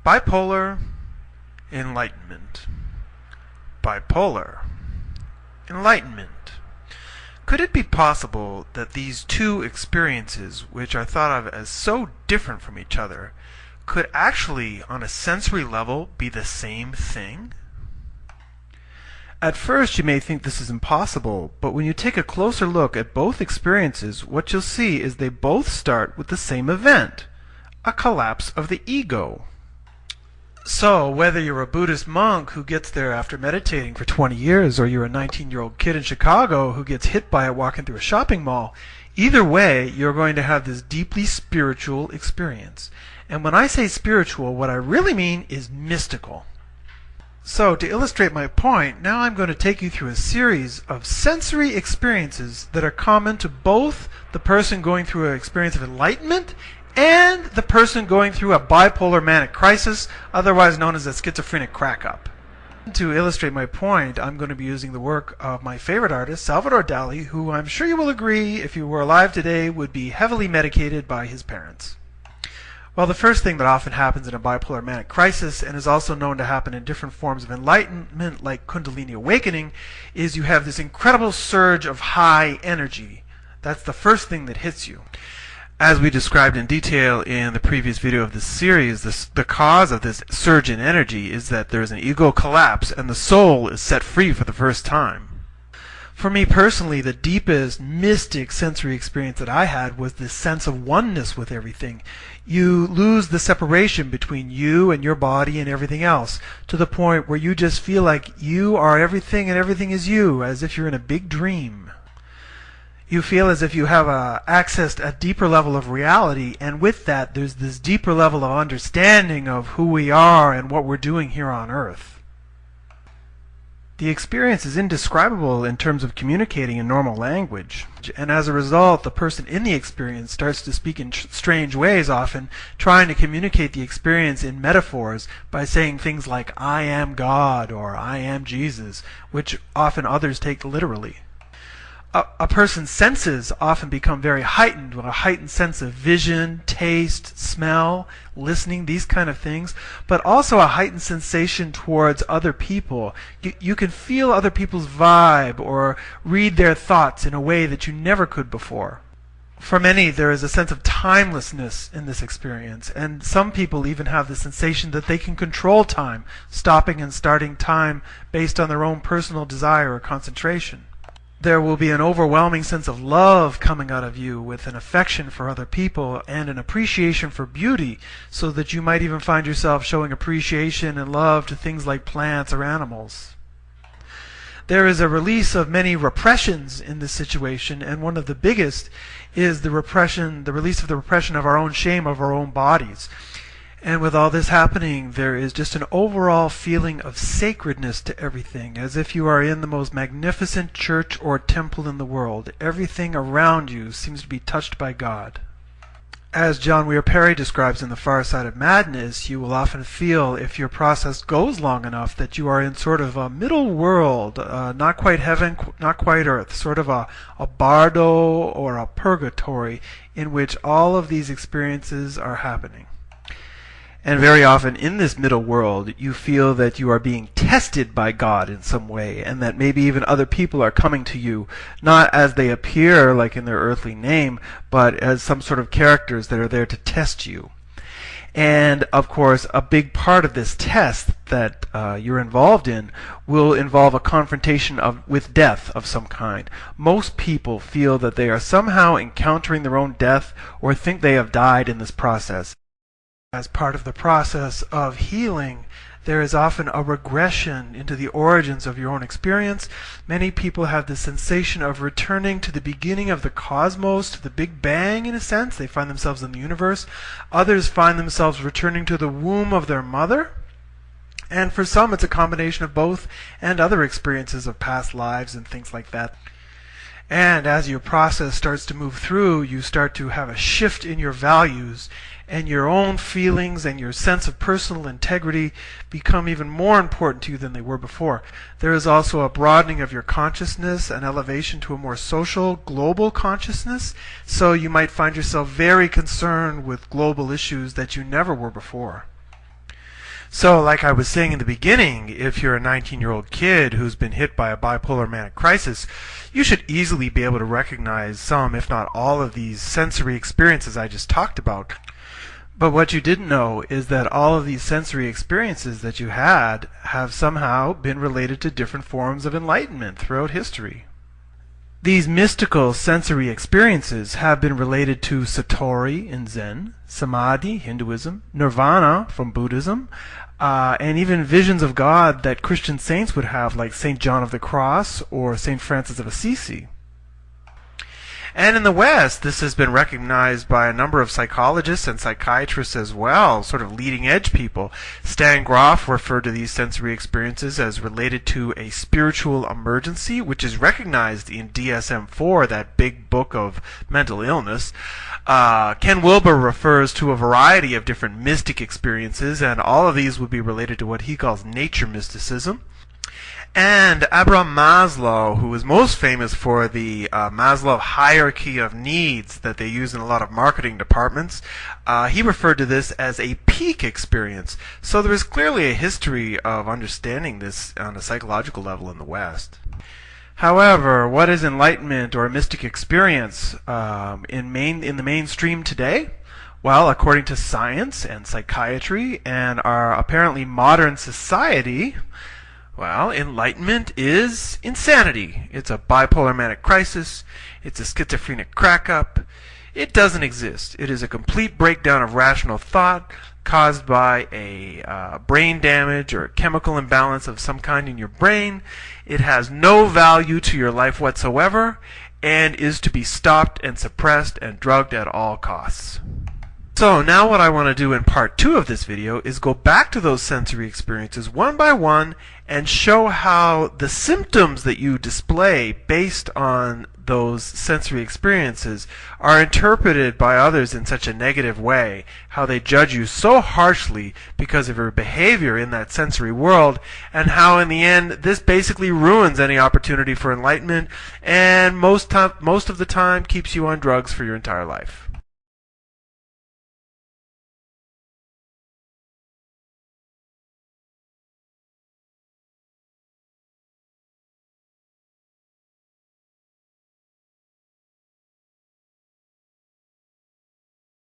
Bipolar, enlightenment. Bipolar, enlightenment. Could it be possible that these two experiences, which are thought of as so different from each other, could actually, on a sensory level, be the same thing? At first you may think this is impossible, but when you take a closer look at both experiences, what you'll see is they both start with the same event, a collapse of the ego. So, whether you're a Buddhist monk who gets there after meditating for 20 years, or you're a 19-year-old kid in Chicago who gets hit by it walking through a shopping mall, either way, you're going to have this deeply spiritual experience. And when I say spiritual, what I really mean is mystical. So, to illustrate my point, now I'm going to take you through a series of sensory experiences that are common to both the person going through an experience of enlightenment and the person going through a bipolar manic crisis, otherwise known as a schizophrenic crack-up. To illustrate my point, I'm going to be using the work of my favorite artist, Salvador Dali, who I'm sure you will agree, if he were alive today, would be heavily medicated by his parents. Well, the first thing that often happens in a bipolar manic crisis, and is also known to happen in different forms of enlightenment like Kundalini awakening, is you have this incredible surge of high energy. That's the first thing that hits you. As we described in detail in the previous video of this series, the cause of this surge in energy is that there is an ego collapse and the soul is set free for the first time. For me personally, the deepest mystic sensory experience that I had was this sense of oneness with everything. You lose the separation between you and your body and everything else, to the point where you just feel like you are everything and everything is you, as if you're in a big dream. You feel as if you have accessed a deeper level of reality, and with that there's this deeper level of understanding of who we are and what we're doing here on Earth. The experience is indescribable in terms of communicating in normal language, and as a result the person in the experience starts to speak in strange ways, often trying to communicate the experience in metaphors by saying things like "I am God" or "I am Jesus," which often others take literally. A person's senses often become very heightened, with a heightened sense of vision, taste, smell, listening, these kind of things, but also a heightened sensation towards other people. You can feel other people's vibe or read their thoughts in a way that you never could before. For many, there is a sense of timelessness in this experience, and some people even have the sensation that they can control time, stopping and starting time based on their own personal desire or concentration. There will be an overwhelming sense of love coming out of you, with an affection for other people and an appreciation for beauty, so that you might even find yourself showing appreciation and love to things like plants or animals. There is a release of many repressions in this situation, and one of the biggest is the release of the repression of our own shame of our own bodies. And with all this happening, there is just an overall feeling of sacredness to everything, as if you are in the most magnificent church or temple in the world. Everything around you seems to be touched by God. As John Weir Perry describes in The Far Side of Madness, you will often feel, if your process goes long enough, that you are in sort of a middle world, not quite heaven, not quite earth, sort of a bardo or a purgatory, in which all of these experiences are happening. And very often in this middle world, you feel that you are being tested by God in some way, and that maybe even other people are coming to you, not as they appear, like in their earthly name, but as some sort of characters that are there to test you. And, of course, a big part of this test that you're involved in will involve a confrontation with death of some kind. Most people feel that they are somehow encountering their own death, or think they have died in this process. As part of the process of healing, there is often a regression into the origins of your own experience. Many people have the sensation of returning to the beginning of the cosmos, to the Big Bang in a sense. They find themselves in the universe. Others find themselves returning to the womb of their mother. And for some, it's a combination of both, and other experiences of past lives and things like that. And as your process starts to move through, you start to have a shift in your values, and your own feelings and your sense of personal integrity become even more important to you than they were before. There is also a broadening of your consciousness, an elevation to a more social, global consciousness, so you might find yourself very concerned with global issues that you never were before. So, like I was saying in the beginning, if you're a 19-year-old kid who's been hit by a bipolar manic crisis, you should easily be able to recognize some, if not all, of these sensory experiences I just talked about. But what you didn't know is that all of these sensory experiences that you had have somehow been related to different forms of enlightenment throughout history. These mystical sensory experiences have been related to Satori in Zen, Samadhi, Hinduism, Nirvana from Buddhism, and even visions of God that Christian saints would have, like St. John of the Cross or St. Francis of Assisi. And in the West, this has been recognized by a number of psychologists and psychiatrists as well, sort of leading-edge people. Stan Grof referred to these sensory experiences as related to a spiritual emergency, which is recognized in DSM-4, that big book of mental illness. Ken Wilber refers to a variety of different mystic experiences, and all of these would be related to what he calls nature mysticism. And Abraham Maslow, who is most famous for the Maslow hierarchy of needs that they use in a lot of marketing departments, he referred to this as a peak experience. So there is clearly a history of understanding this on a psychological level in the West. However, what is enlightenment or a mystic experience in the mainstream today? Well, according to science and psychiatry and our apparently modern society, well, enlightenment is insanity. It's a bipolar manic crisis. It's a schizophrenic crack-up. It doesn't exist. It is a complete breakdown of rational thought caused by a brain damage or a chemical imbalance of some kind in your brain. It has no value to your life whatsoever and is to be stopped and suppressed and drugged at all costs. So now what I want to do in part 2 of this video is go back to those sensory experiences one by one and show how the symptoms that you display based on those sensory experiences are interpreted by others in such a negative way, how they judge you so harshly because of your behavior in that sensory world, and how in the end this basically ruins any opportunity for enlightenment and most of the time keeps you on drugs for your entire life.